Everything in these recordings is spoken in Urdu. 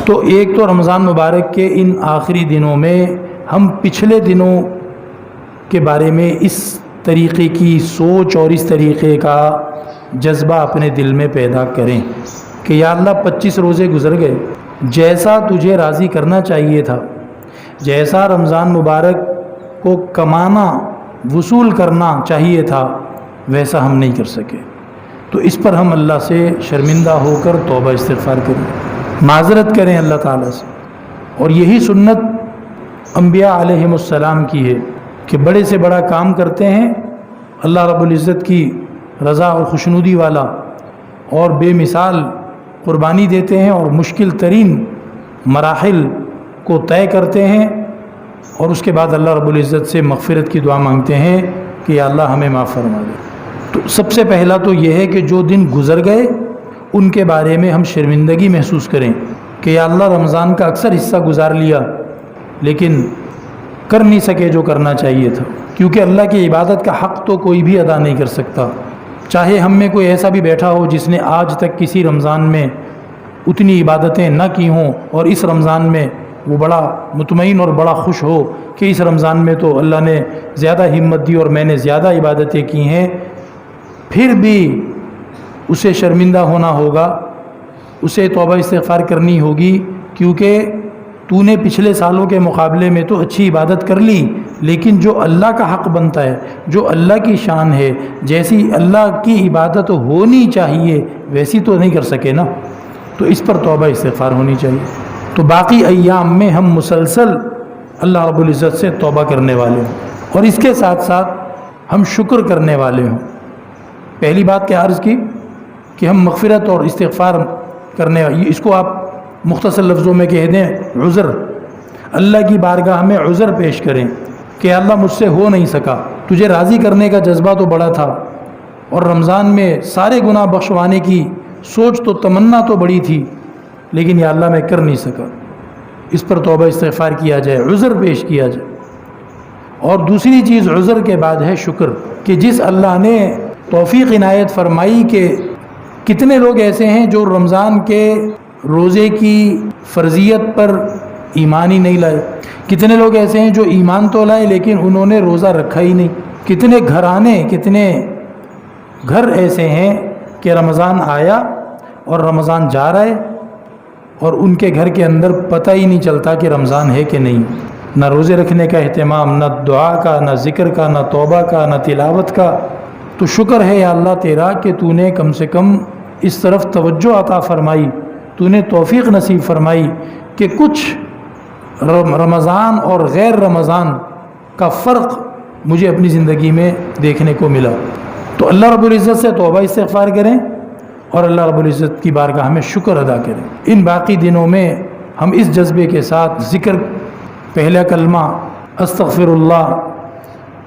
تو ایک تو رمضان مبارک کے ان آخری دنوں میں ہم پچھلے دنوں کے بارے میں اس طریقے کی سوچ اور اس طریقے کا جذبہ اپنے دل میں پیدا کریں کہ یا اللہ 25 روزے گزر گئے، جیسا تجھے راضی کرنا چاہیے تھا، جیسا رمضان مبارک کو کمانا وصول کرنا چاہیے تھا، ویسا ہم نہیں کر سکے۔ تو اس پر ہم اللہ سے شرمندہ ہو کر توبہ استغفار کریں، معذرت کریں اللہ تعالیٰ سے۔ اور یہی سنت انبیاء علیہم السلام کی ہے کہ بڑے سے بڑا کام کرتے ہیں، اللہ رب العزت کی رضا اور خوشنودی والا، اور بے مثال قربانی دیتے ہیں اور مشکل ترین مراحل کو طے کرتے ہیں، اور اس کے بعد اللہ رب العزت سے مغفرت کی دعا مانگتے ہیں کہ یا اللہ ہمیں معاف فرما دے۔ تو سب سے پہلا تو یہ ہے کہ جو دن گزر گئے ان کے بارے میں ہم شرمندگی محسوس کریں کہ یا اللہ رمضان کا اکثر حصہ گزار لیا لیکن کر نہیں سکے جو کرنا چاہیے تھا، کیونکہ اللہ کی عبادت کا حق تو کوئی بھی ادا نہیں کر سکتا، چاہے ہم میں کوئی ایسا بھی بیٹھا ہو جس نے آج تک کسی رمضان میں اتنی عبادتیں نہ کی ہوں اور اس رمضان میں وہ بڑا مطمئن اور بڑا خوش ہو کہ اس رمضان میں تو اللہ نے زیادہ ہمت دی اور میں نے زیادہ عبادتیں کی ہیں، پھر بھی اسے شرمندہ ہونا ہوگا، اسے توبہ استغفار کرنی ہوگی، کیونکہ تو نے پچھلے سالوں کے مقابلے میں تو اچھی عبادت کر لی، لیکن جو اللہ کا حق بنتا ہے، جو اللہ کی شان ہے، جیسی اللہ کی عبادت ہونی چاہیے ویسی تو نہیں کر سکے نا، تو اس پر توبہ استغفار ہونی چاہیے۔ تو باقی ایام میں ہم مسلسل اللہ رب العزت سے توبہ کرنے والے ہوں، اور اس کے ساتھ ساتھ ہم شکر کرنے والے ہوں۔ پہلی بات کیا عرض کی کہ ہم مغفرت اور استغفار کرنے، اس کو آپ مختصر لفظوں میں کہہ دیں عذر، اللہ کی بارگاہ میں عذر پیش کریں کہ اللہ مجھ سے ہو نہیں سکا، تجھے راضی کرنے کا جذبہ تو بڑا تھا، اور رمضان میں سارے گناہ بخشوانے کی سوچ تو تمنا تو بڑی تھی، لیکن یا اللہ میں کر نہیں سکا۔ اس پر توبہ استغفار کیا جائے، عذر پیش کیا جائے۔ اور دوسری چیز عذر کے بعد ہے شکر، کہ جس اللہ نے توفیق عنایت فرمائی کہ کتنے لوگ ایسے ہیں جو رمضان کے روزے کی فرضیت پر ایمان ہی نہیں لائے، کتنے لوگ ایسے ہیں جو ایمان تو لائے لیکن انہوں نے روزہ رکھا ہی نہیں، کتنے گھرانے، کتنے گھر ایسے ہیں کہ رمضان آیا اور رمضان جا رہا ہے اور ان کے گھر کے اندر پتہ ہی نہیں چلتا کہ رمضان ہے کہ نہیں، نہ روزے رکھنے کا اہتمام، نہ دعا کا، نہ ذکر کا، نہ توبہ کا، نہ تلاوت کا۔ تو شکر ہے یا اللہ تیرا کہ تو نے کم سے کم اس طرف توجہ عطا فرمائی، تو نے توفیق نصیب فرمائی کہ کچھ رمضان اور غیر رمضان کا فرق مجھے اپنی زندگی میں دیکھنے کو ملا۔ تو اللہ رب العزت سے توبہ استغفار کریں اور اللہ رب العزت کی بارگاہ میں شکر ادا کریں۔ ان باقی دنوں میں ہم اس جذبے کے ساتھ ذکر، پہلا کلمہ استغفر اللہ،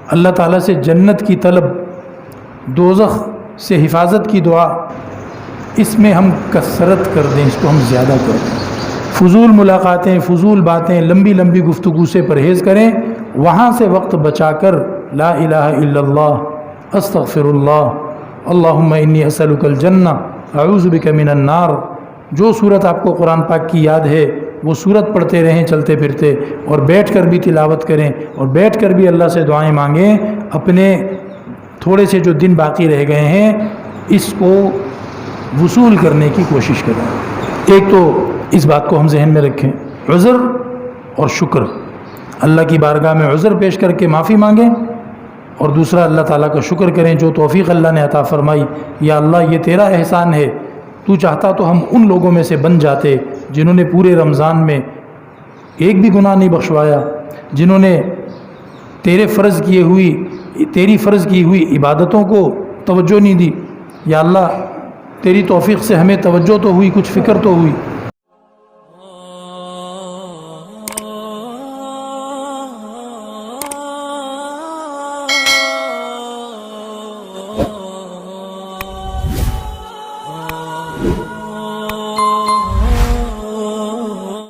اللہ تعالیٰ سے جنت کی طلب، دوزخ سے حفاظت کی دعا، اس میں ہم کثرت کر دیں، اس کو ہم زیادہ کر دیں۔ فضول ملاقاتیں، فضول باتیں، لمبی لمبی گفتگو سے پرہیز کریں، وہاں سے وقت بچا کر لا الہ الا اللہ، استغفر اللہ، اللہم انی اسألک الجنہ اعوذ بک من النار، جو صورت آپ کو قرآن پاک کی یاد ہے وہ صورت پڑھتے رہیں چلتے پھرتے، اور بیٹھ کر بھی تلاوت کریں اور بیٹھ کر بھی اللہ سے دعائیں مانگیں۔ اپنے تھوڑے سے جو دن باقی رہ گئے ہیں اس کو وصول کرنے کی کوشش کریں۔ ایک تو اس بات کو ہم ذہن میں رکھیں، عذر اور شکر، اللہ کی بارگاہ میں عذر پیش کر کے معافی مانگیں، اور دوسرا اللہ تعالیٰ کا شکر کریں جو توفیق اللہ نے عطا فرمائی۔ یا اللہ یہ تیرا احسان ہے، تو چاہتا تو ہم ان لوگوں میں سے بن جاتے جنہوں نے پورے رمضان میں ایک بھی گناہ نہیں بخشوایا، جنہوں نے تیری فرض کی ہوئی عبادتوں کو توجہ نہیں دی۔ یا اللہ تیری توفیق سے ہمیں توجہ تو ہوئی، کچھ فکر تو ہوئی،